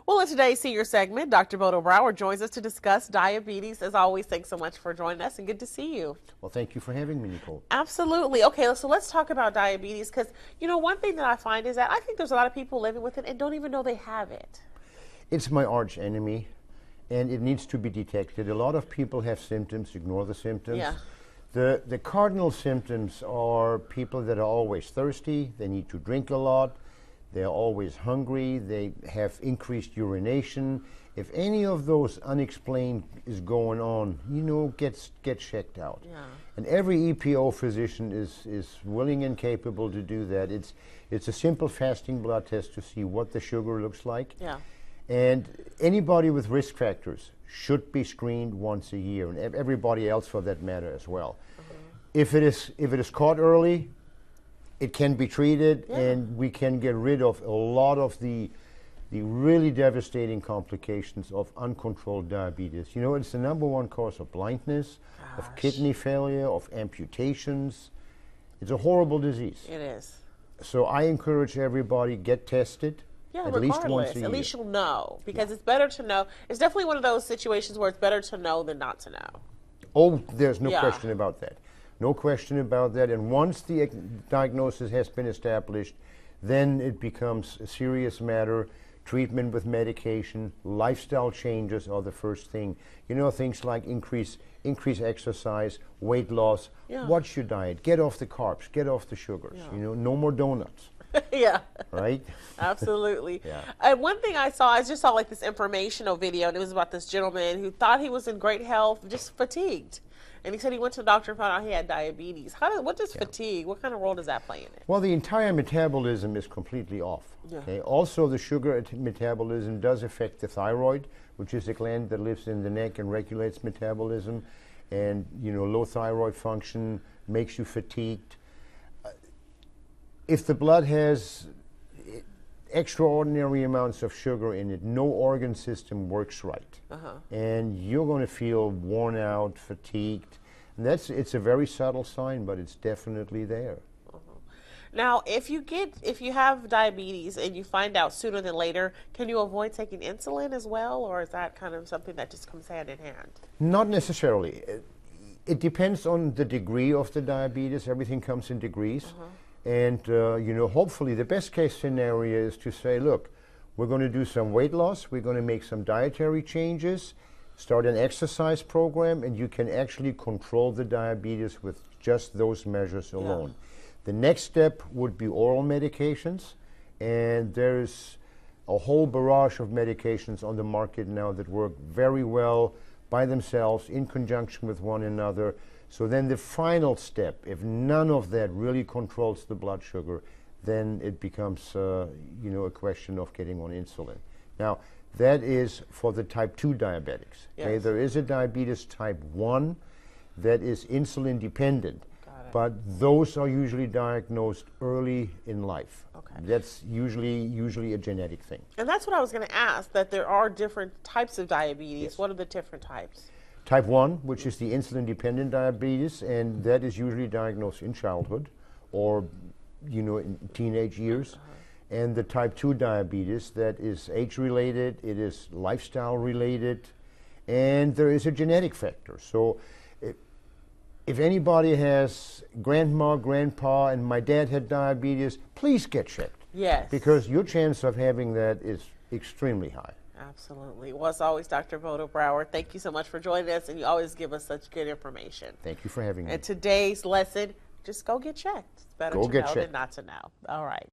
Well, in today's senior segment, Dr. Bodo Brauer joins us to discuss diabetes. As always, thanks so much for joining us and good to see you. Well, thank you for having me, Nicole. Absolutely. Okay, so let's talk about diabetes because, one thing that I find is that I think there's a lot of people living with it and don't even know they have it. It's my arch enemy, and it needs to be detected. A lot of people have symptoms, ignore the symptoms. Yeah. The cardinal symptoms are people that are always thirsty, they need to drink a lot, they're always hungry, they have increased urination. If any of those unexplained is going on, get checked out. Yeah. And every EPO physician is willing and capable to do that. It's a simple fasting blood test to see what the sugar looks like. Yeah. And anybody with risk factors should be screened once a year, and everybody else for that matter as well. If it is caught early, it can be treated, and we can get rid of a lot of the really devastating complications of uncontrolled diabetes. It's the #1 cause of blindness, of kidney failure, of amputations. It's a horrible disease. It is. So I encourage everybody, get tested. Yeah, at regardless, least once a year. at least you'll know, because it's better to know. It's definitely one of those situations where it's better to know than not to know. Oh, there's no question about that. No question about that. And once the diagnosis has been established, then it becomes a serious matter. Treatment with medication, lifestyle changes are the first thing. Things like increase exercise, weight loss. Watch your diet. Get off the carbs. Get off the sugars. No more donuts. Yeah. Right? Absolutely. Yeah. One thing I just saw like this informational video, and it was about this gentleman who thought he was in great health, just fatigued. And he said he went to the doctor and found out he had diabetes. What does fatigue, what kind of role does that play in it? Well, the entire metabolism is completely off. Yeah. Okay? Also, the sugar metabolism does affect the thyroid, which is a gland that lives in the neck and regulates metabolism. And, low thyroid function makes you fatigued. If the blood has extraordinary amounts of sugar in it, no organ system works right. And you're going to feel worn out, fatigued. And it's a very subtle sign, but it's definitely there. Now, if you have diabetes and you find out sooner than later, can you avoid taking insulin as well, or is that kind of something that just comes hand in hand? Not necessarily. It depends on the degree of the diabetes. Everything comes in degrees. And, hopefully the best case scenario is to say, look, we're going to do some weight loss, we're going to make some dietary changes, start an exercise program, and you can actually control the diabetes with just those measures alone. The next step would be oral medications, and there's a whole barrage of medications on the market now that work very well by themselves, in conjunction with one another. So then the final step, if none of that really controls the blood sugar, then it becomes a question of getting on insulin. Now, that is for the type 2 diabetics. Yes. Okay? There is a diabetes type 1 that is insulin dependent, but those are usually diagnosed early in life. Okay. That's usually a genetic thing. And that's what I was going to ask, that there are different types of diabetes. Yes. What are the different types? Type 1, which is the insulin-dependent diabetes, and that is usually diagnosed in childhood or, in teenage years. And the type 2 diabetes, that is age-related, it is lifestyle-related, and there is a genetic factor. So if anybody has grandma, grandpa, and my dad had diabetes, please get checked. Yes. Because your chance of having that is extremely high. Absolutely. Well, as always, Dr. Bodo Brauer, thank you so much for joining us, and you always give us such good information. Thank you for having me. And today's lesson, just go get checked. It's better to know than not to know. All right.